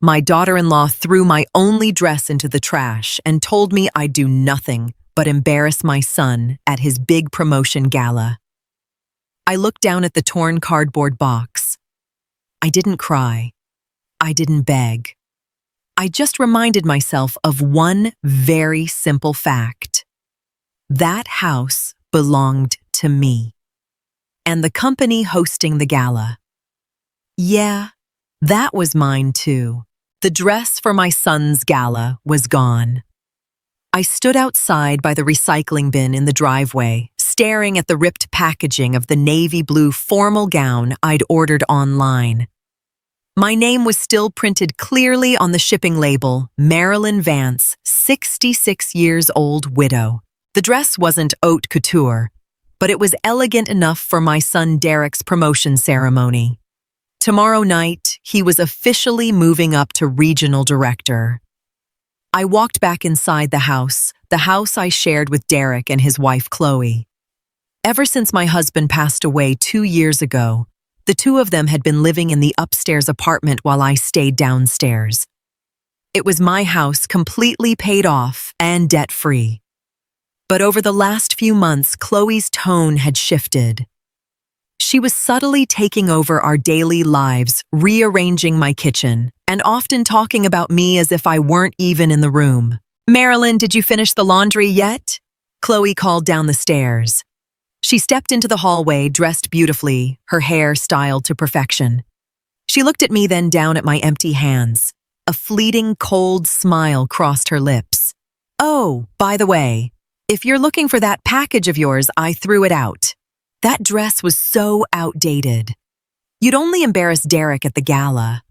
My daughter-in-law threw my only dress into the trash and told me I'd do nothing but embarrass my son at his big promotion gala. I looked down at the torn cardboard box. I didn't cry. I didn't beg. I just reminded myself of one very simple fact. That house belonged to me. And the company hosting the gala. Yeah, that was mine too. The dress for my son's gala was gone. I stood outside by the recycling bin in the driveway, staring at the ripped packaging of the navy blue formal gown I'd ordered online. My name was still printed clearly on the shipping label, Marilyn Vance, 66 years old widow. The dress wasn't haute couture, but it was elegant enough for my son Derek's promotion ceremony. Tomorrow night, he was officially moving up to regional director. I walked back inside the house I shared with Derek and his wife Chloe. Ever since my husband passed away 2 years ago, the two of them had been living in the upstairs apartment while I stayed downstairs. It was my house, completely paid off and debt-free. But over the last few months, Chloe's tone had shifted. She was subtly taking over our daily lives, rearranging my kitchen, and often talking about me as if I weren't even in the room. "Marilyn, did you finish the laundry yet?" Chloe called down the stairs. She stepped into the hallway, dressed beautifully, her hair styled to perfection. She looked at me, then down at my empty hands. A fleeting, cold smile crossed her lips. "Oh, by the way, if you're looking for that package of yours, I threw it out. That dress was so outdated. You'd only embarrass Derek at the gala.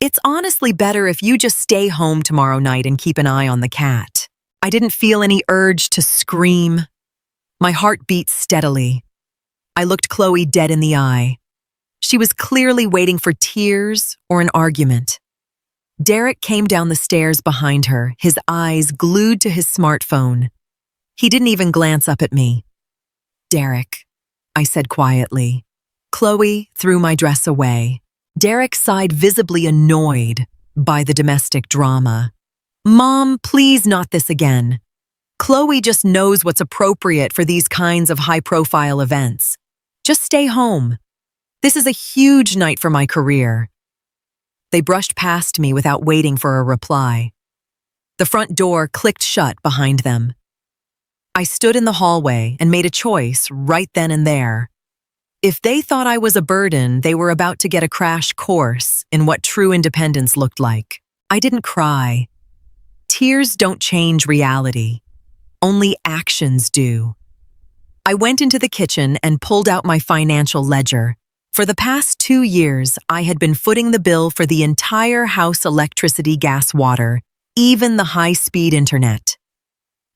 It's honestly better if you just stay home tomorrow night and keep an eye on the cat." I didn't feel any urge to scream. My heart beat steadily. I looked Chloe dead in the eye. She was clearly waiting for tears or an argument. Derek came down the stairs behind her, his eyes glued to his smartphone. He didn't even glance up at me. "Derek," I said quietly. Chloe threw my dress away. Derek sighed, visibly annoyed by the domestic drama. "Mom, please not this again. Chloe just knows what's appropriate for these kinds of high-profile events. Just stay home. This is a huge night for my career." They brushed past me without waiting for a reply. The front door clicked shut behind them. I stood in the hallway and made a choice right then and there. If they thought I was a burden, they were about to get a crash course in what true independence looked like. I didn't cry. Tears don't change reality. Only actions do. I went into the kitchen and pulled out my financial ledger. For the past 2 years, I had been footing the bill for the entire house: electricity, gas, water, even the high-speed internet.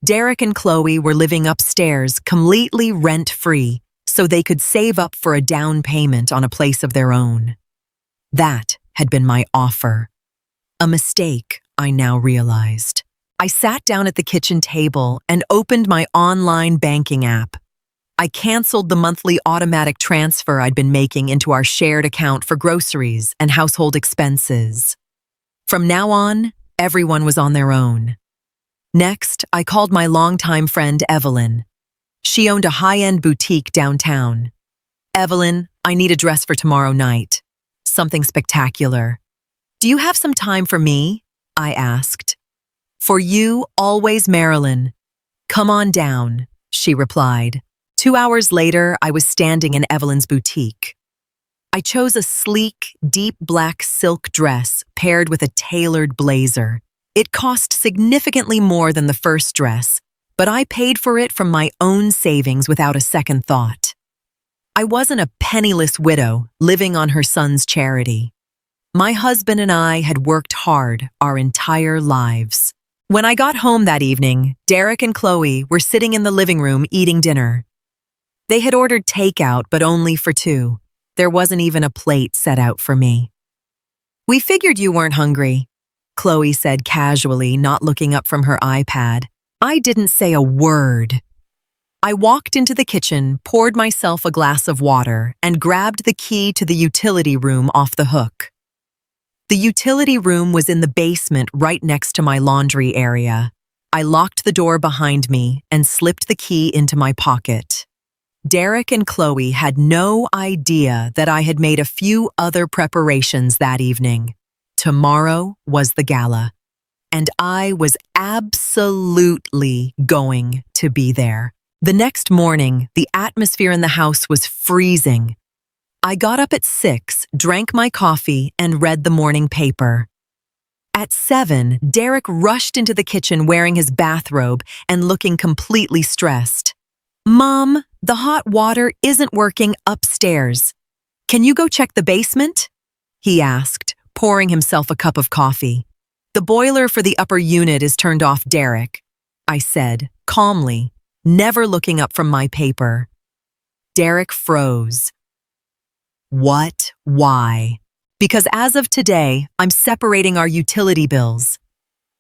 Derek and Chloe were living upstairs, completely rent-free, so they could save up for a down payment on a place of their own. That had been my offer. A mistake, I now realized. I sat down at the kitchen table and opened my online banking app. I canceled the monthly automatic transfer I'd been making into our shared account for groceries and household expenses. From now on, everyone was on their own. Next, I called my longtime friend Evelyn. She owned a high-end boutique downtown. "Evelyn, I need a dress for tomorrow night. Something spectacular. Do you have some time for me?" I asked. "For you, always, Marilyn. Come on down," she replied. 2 hours later, I was standing in Evelyn's boutique. I chose a sleek, deep black silk dress paired with a tailored blazer. It cost significantly more than the first dress, but I paid for it from my own savings without a second thought. I wasn't a penniless widow living on her son's charity. My husband and I had worked hard our entire lives. When I got home that evening, Derek and Chloe were sitting in the living room eating dinner. They had ordered takeout, but only for 2. There wasn't even a plate set out for me. "We figured you weren't hungry," Chloe said casually, not looking up from her iPad. I didn't say a word. I walked into the kitchen, poured myself a glass of water, and grabbed the key to the utility room off the hook. The utility room was in the basement right next to my laundry area. I locked the door behind me and slipped the key into my pocket. Derek and Chloe had no idea that I had made a few other preparations that evening. Tomorrow was the gala, and I was absolutely going to be there. The next morning, the atmosphere in the house was freezing. I got up at 6, drank my coffee, and read the morning paper. At 7, Derek rushed into the kitchen wearing his bathrobe and looking completely stressed. "Mom, the hot water isn't working upstairs. Can you go check the basement?" he asked, pouring himself a cup of coffee. "The boiler for the upper unit is turned off, Derek," I said, calmly, never looking up from my paper. Derek froze. "What? Why?" "Because as of today, I'm separating our utility bills.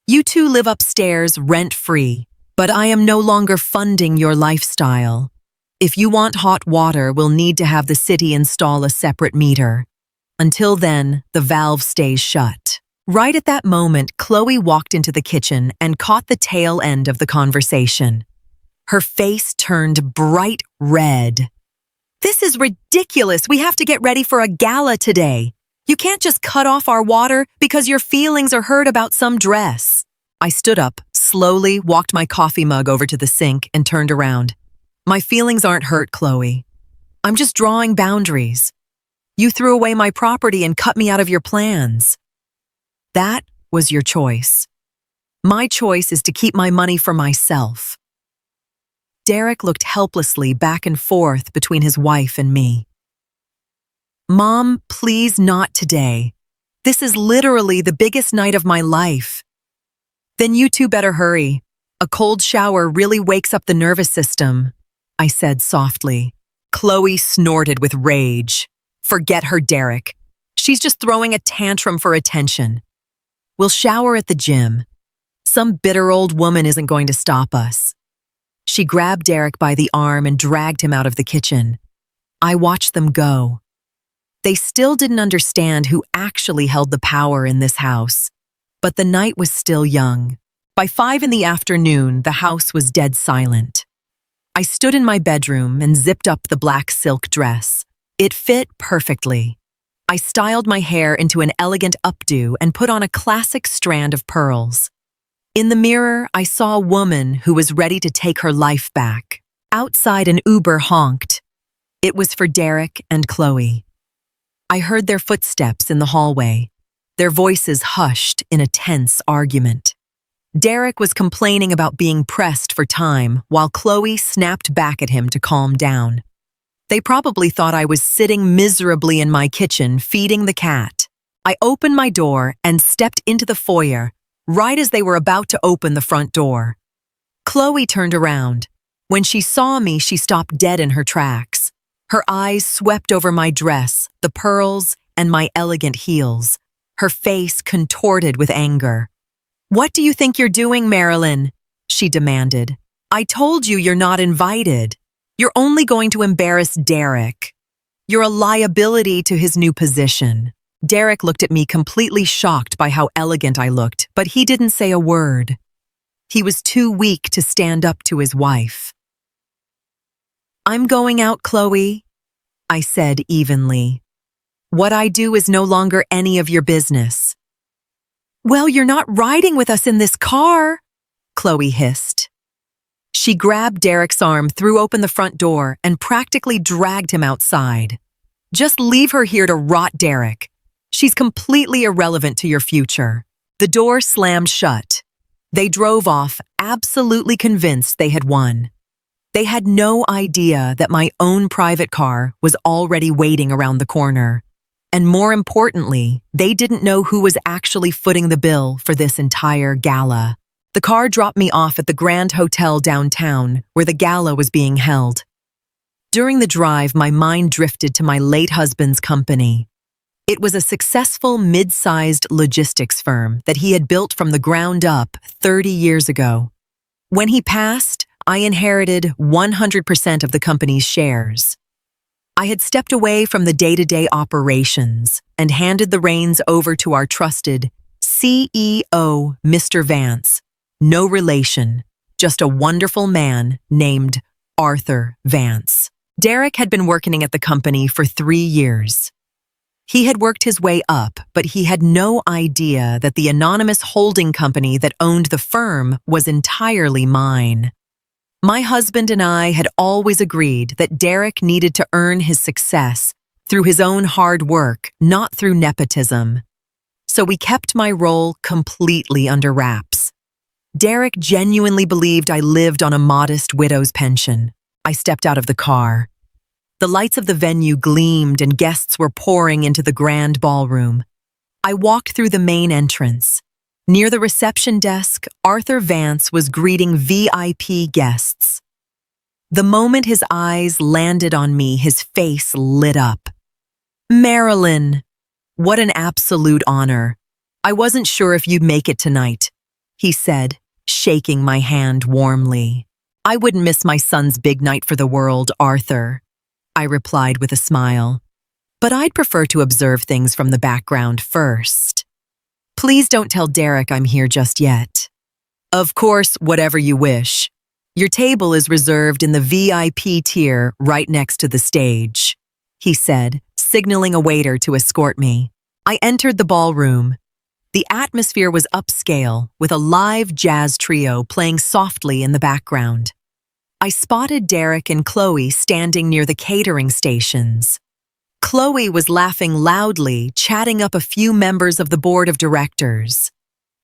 You two live upstairs rent-free, but I am no longer funding your lifestyle. If you want hot water, we'll need to have the city install a separate meter. Until then, the valve stays shut." Right at that moment, Chloe walked into the kitchen and caught the tail end of the conversation. Her face turned bright red. "This is ridiculous. We have to get ready for a gala today. You can't just cut off our water because your feelings are hurt about some dress." I stood up, slowly walked my coffee mug over to the sink, and turned around. "My feelings aren't hurt, Chloe. I'm just drawing boundaries. You threw away my property and cut me out of your plans. That was your choice. My choice is to keep my money for myself." Derek looked helplessly back and forth between his wife and me. "Mom, please not today. This is literally the biggest night of my life." "Then you two better hurry. A cold shower really wakes up the nervous system," I said softly. Chloe snorted with rage. "Forget her, Derek. She's just throwing a tantrum for attention. We'll shower at the gym. Some bitter old woman isn't going to stop us." She grabbed Derek by the arm and dragged him out of the kitchen. I watched them go. They still didn't understand who actually held the power in this house. But the night was still young. By 5 in the afternoon, the house was dead silent. I stood in my bedroom and zipped up the black silk dress. It fit perfectly. I styled my hair into an elegant updo and put on a classic strand of pearls. In the mirror, I saw a woman who was ready to take her life back. Outside, an Uber honked. It was for Derek and Chloe. I heard their footsteps in the hallway, their voices hushed in a tense argument. Derek was complaining about being pressed for time, while Chloe snapped back at him to calm down. They probably thought I was sitting miserably in my kitchen feeding the cat. I opened my door and stepped into the foyer, right as they were about to open the front door. Chloe turned around. When she saw me, she stopped dead in her tracks. Her eyes swept over my dress, the pearls, and my elegant heels. Her face contorted with anger. "What do you think you're doing, Marilyn?" she demanded. "I told you you're not invited. You're only going to embarrass Derek. You're a liability to his new position." Derek looked at me completely shocked by how elegant I looked, but he didn't say a word. He was too weak to stand up to his wife. "I'm going out, Chloe," I said evenly. "What I do is no longer any of your business." "Well, you're not riding with us in this car," Chloe hissed. She grabbed Derek's arm, threw open the front door, and practically dragged him outside. "Just leave her here to rot, Derek. She's completely irrelevant to your future." The door slammed shut. They drove off, absolutely convinced they had won. They had no idea that my own private car was already waiting around the corner. And more importantly, they didn't know who was actually footing the bill for this entire gala. The car dropped me off at the Grand Hotel downtown, where the gala was being held. During the drive, my mind drifted to my late husband's company. It was a successful mid-sized logistics firm that he had built from the ground up 30 years ago. When he passed, I inherited 100% of the company's shares. I had stepped away from the day-to-day operations and handed the reins over to our trusted CEO, Mr. Vance. No relation, just a wonderful man named Arthur Vance. Derek had been working at the company for 3 years. He had worked his way up, but he had no idea that the anonymous holding company that owned the firm was entirely mine. My husband and I had always agreed that Derek needed to earn his success through his own hard work, not through nepotism. So we kept my role completely under wraps. Derek genuinely believed I lived on a modest widow's pension. I stepped out of the car. The lights of the venue gleamed and guests were pouring into the grand ballroom. I walked through the main entrance. Near the reception desk, Arthur Vance was greeting VIP guests. The moment his eyes landed on me, his face lit up. "Marilyn, what an absolute honor. I wasn't sure if you'd make it tonight," he said, shaking my hand warmly. "I wouldn't miss my son's big night for the world, Arthur," I replied with a smile. "But I'd prefer to observe things from the background first. Please don't tell Derek I'm here just yet." "Of course, whatever you wish. Your table is reserved in the VIP tier right next to the stage," he said, signaling a waiter to escort me. I entered the ballroom. The atmosphere was upscale, with a live jazz trio playing softly in the background. I spotted Derek and Chloe standing near the catering stations. Chloe was laughing loudly, chatting up a few members of the board of directors.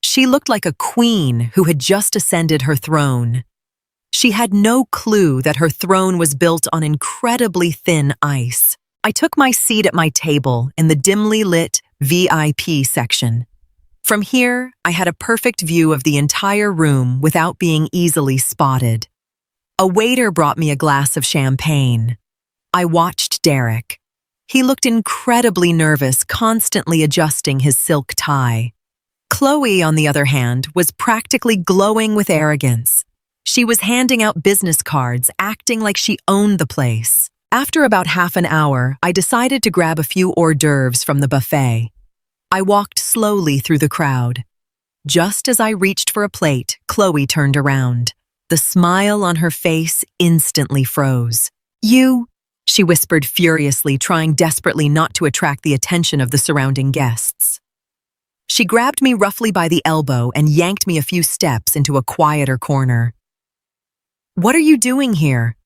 She looked like a queen who had just ascended her throne. She had no clue that her throne was built on incredibly thin ice. I took my seat at my table in the dimly lit VIP section. From here, I had a perfect view of the entire room without being easily spotted. A waiter brought me a glass of champagne. I watched Derek. He looked incredibly nervous, constantly adjusting his silk tie. Chloe, on the other hand, was practically glowing with arrogance. She was handing out business cards, acting like she owned the place. After about half an hour, I decided to grab a few hors d'oeuvres from the buffet. I walked slowly through the crowd. Just as I reached for a plate, Chloe turned around. The smile on her face instantly froze. "You," she whispered furiously, trying desperately not to attract the attention of the surrounding guests. She grabbed me roughly by the elbow and yanked me a few steps into a quieter corner. "What are you doing here?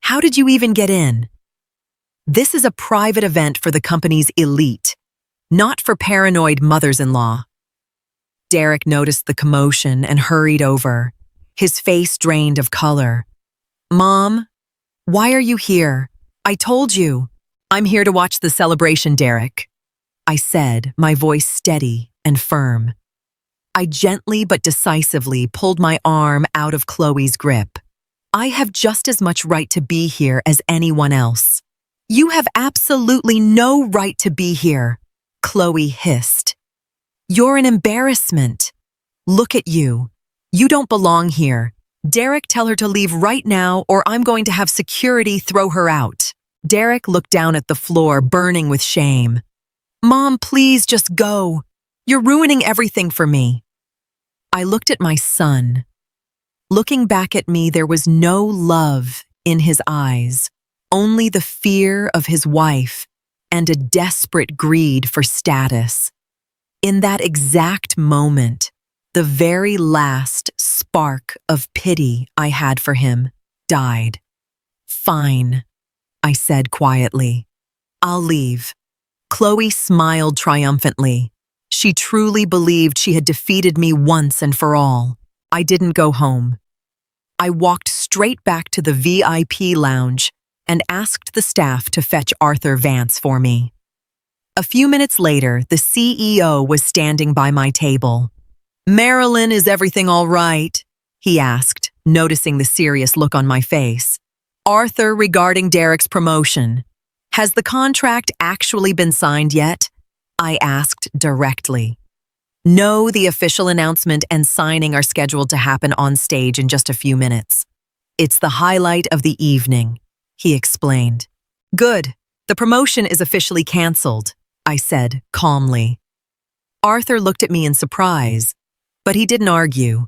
How did you even get in? This is a private event for the company's elite, not for paranoid mothers-in-law." Derek noticed the commotion and hurried over, his face drained of color. "Mom, why are you here? I told you. I'm here to watch the celebration, Derek," I said, my voice steady and firm. I gently but decisively pulled my arm out of Chloe's grip. "I have just as much right to be here as anyone else." "You have absolutely no right to be here," Chloe hissed. "You're an embarrassment. Look at you. You don't belong here. Derek, tell her to leave right now or I'm going to have security throw her out." Derek looked down at the floor, burning with shame. "Mom, please just go. You're ruining everything for me." I looked at my son. Looking back at me, there was no love in his eyes, only the fear of his wife and a desperate greed for status. In that exact moment, the very last spark of pity I had for him died. "Fine," I said quietly. "I'll leave." Chloe smiled triumphantly. She truly believed she had defeated me once and for all. I didn't go home. I walked straight back to the VIP lounge and asked the staff to fetch Arthur Vance for me. A few minutes later, the CEO was standing by my table. "Marilyn, is everything all right?" he asked, noticing the serious look on my face. "Arthur, regarding Derek's promotion. Has the contract actually been signed yet?" I asked directly. "No, the official announcement and signing are scheduled to happen on stage in just a few minutes. It's the highlight of the evening," he explained. Good. The promotion is officially canceled, I said calmly. Arthur looked at me in surprise, but he didn't argue.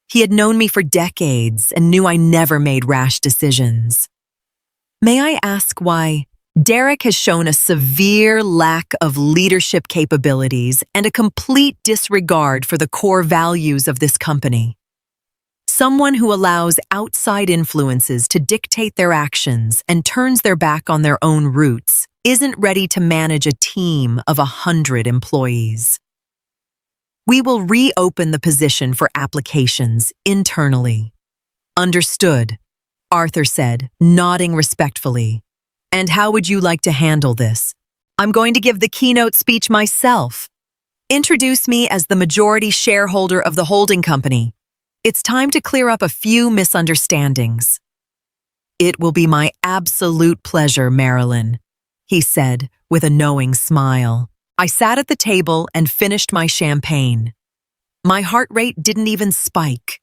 He had known me for decades and knew I never made rash decisions. May I ask why? Derek has shown a severe lack of leadership capabilities and a complete disregard for the core values of this company. Someone who allows outside influences to dictate their actions and turns their back on their own roots isn't ready to manage a team of 100 employees. We will reopen the position for applications internally. Understood, Arthur said, nodding respectfully. And how would you like to handle this? I'm going to give the keynote speech myself. Introduce me as the majority shareholder of the holding company. It's time to clear up a few misunderstandings. It will be my absolute pleasure, Marilyn, he said with a knowing smile. I sat at the table and finished my champagne. My heart rate didn't even spike.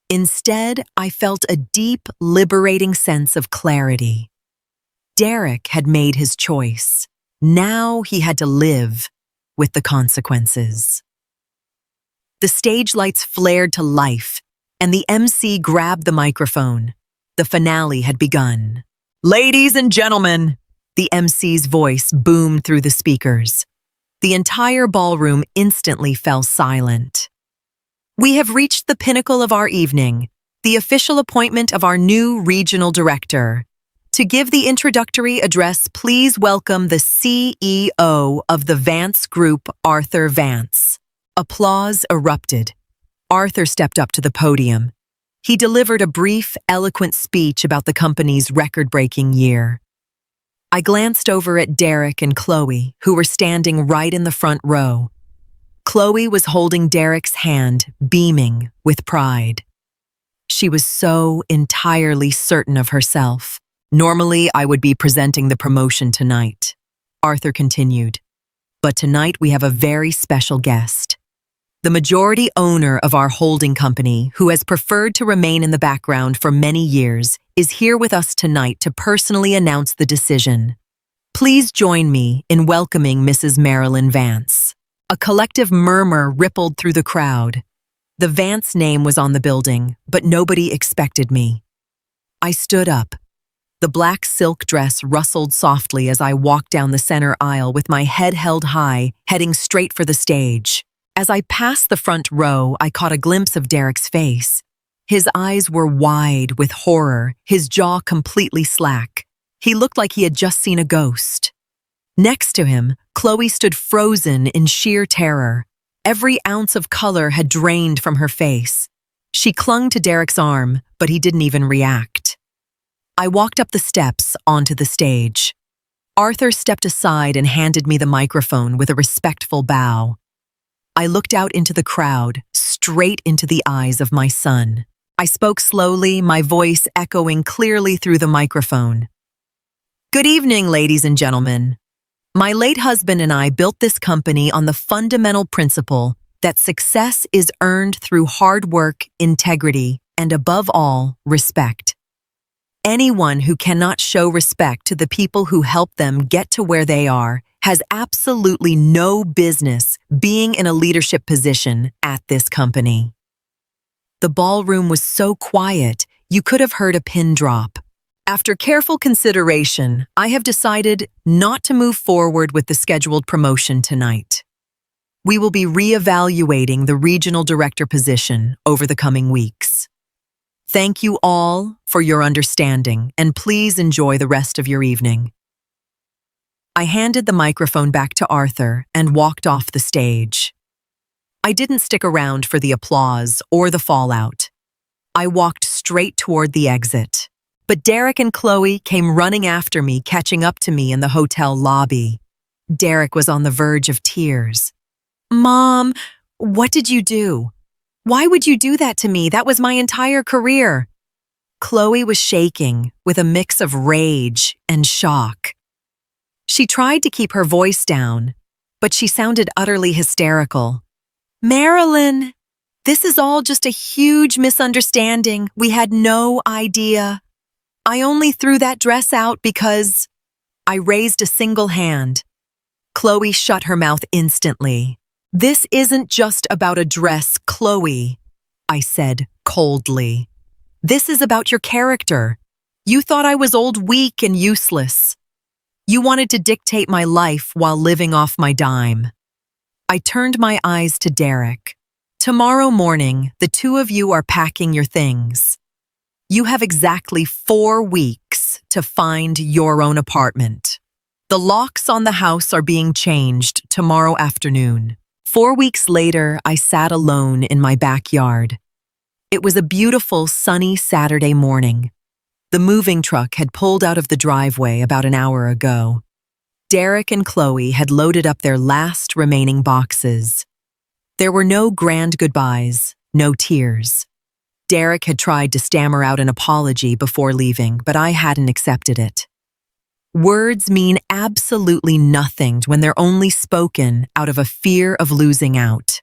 Instead, I felt a deep, liberating sense of clarity. Derek had made his choice. Now he had to live with the consequences. The stage lights flared to life, and the MC grabbed the microphone. The finale had begun. Ladies and gentlemen, the MC's voice boomed through the speakers. The entire ballroom instantly fell silent. We have reached the pinnacle of our evening, the official appointment of our new regional director. To give the introductory address, please welcome the CEO of the Vance Group, Arthur Vance. Applause erupted. Arthur stepped up to the podium. He delivered a brief, eloquent speech about the company's record-breaking year. I glanced over at Derek and Chloe, who were standing right in the front row. Chloe was holding Derek's hand, beaming with pride. She was so entirely certain of herself. Normally, I would be presenting the promotion tonight, Arthur continued. But tonight we have a very special guest. The majority owner of our holding company, who has preferred to remain in the background for many years, is here with us tonight to personally announce the decision. Please join me in welcoming Mrs. Marilyn Vance. A collective murmur rippled through the crowd. The Vance name was on the building, but nobody expected me. I stood up. The black silk dress rustled softly as I walked down the center aisle with my head held high, heading straight for the stage. As I passed the front row, I caught a glimpse of Derek's face. His eyes were wide with horror, his jaw completely slack. He looked like he had just seen a ghost. Next to him, Chloe stood frozen in sheer terror. Every ounce of color had drained from her face. She clung to Derek's arm, but he didn't even react. I walked up the steps onto the stage. Arthur stepped aside and handed me the microphone with a respectful bow. I looked out into the crowd, straight into the eyes of my son. I spoke slowly, my voice echoing clearly through the microphone. Good evening, ladies and gentlemen. My late husband and I built this company on the fundamental principle that success is earned through hard work, integrity, and above all, respect. Anyone who cannot show respect to the people who help them get to where they are has absolutely no business being in a leadership position at this company. The ballroom was so quiet, you could have heard a pin drop. After careful consideration, I have decided not to move forward with the scheduled promotion tonight. We will be reevaluating the regional director position over the coming weeks. Thank you all for your understanding, and please enjoy the rest of your evening. I handed the microphone back to Arthur and walked off the stage. I didn't stick around for the applause or the fallout. I walked straight toward the exit. But Derek and Chloe came running after me, catching up to me in the hotel lobby. Derek was on the verge of tears. Mom, what did you do? Why would you do that to me? That was my entire career. Chloe was shaking with a mix of rage and shock. She tried to keep her voice down, but she sounded utterly hysterical. Marilyn, this is all just a huge misunderstanding. We had no idea. I only threw that dress out because I raised a single hand. Chloe shut her mouth instantly. This isn't just about a dress, Chloe, I said coldly. This is about your character. You thought I was old, weak, and useless. You wanted to dictate my life while living off my dime. I turned my eyes to Derek. Tomorrow morning, the two of you are packing your things. You have exactly 4 weeks to find your own apartment. The locks on the house are being changed tomorrow afternoon. 4 weeks later, I sat alone in my backyard. It was a beautiful, sunny Saturday morning. The moving truck had pulled out of the driveway about an hour ago. Derek and Chloe had loaded up their last remaining boxes. There were no grand goodbyes, no tears. Derek had tried to stammer out an apology before leaving, but I hadn't accepted it. Words mean absolutely nothing when they're only spoken out of a fear of losing out.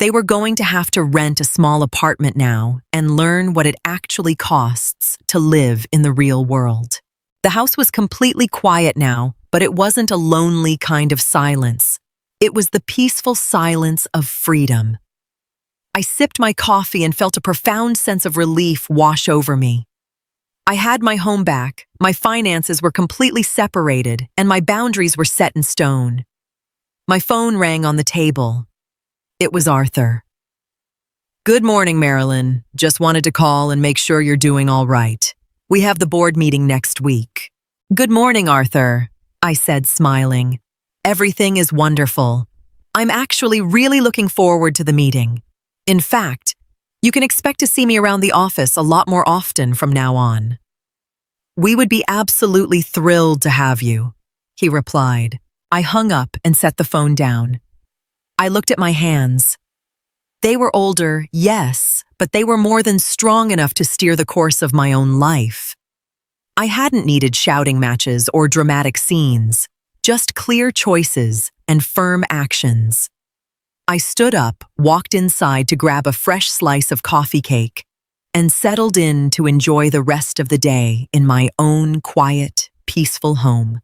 They were going to have to rent a small apartment now and learn what it actually costs to live in the real world. The house was completely quiet now, but it wasn't a lonely kind of silence. It was the peaceful silence of freedom. I sipped my coffee and felt a profound sense of relief wash over me. I had my home back, my finances were completely separated, and my boundaries were set in stone. My phone rang on the table. It was Arthur. Good morning, Marilyn. Just wanted to call and make sure you're doing all right. We have the board meeting next week. Good morning, Arthur, I said, smiling. Everything is wonderful. I'm actually really looking forward to the meeting. In fact, you can expect to see me around the office a lot more often from now on. We would be absolutely thrilled to have you, he replied. I hung up and set the phone down. I looked at my hands. They were older, yes, but they were more than strong enough to steer the course of my own life. I hadn't needed shouting matches or dramatic scenes, just clear choices and firm actions. I stood up, walked inside to grab a fresh slice of coffee cake, and settled in to enjoy the rest of the day in my own quiet, peaceful home.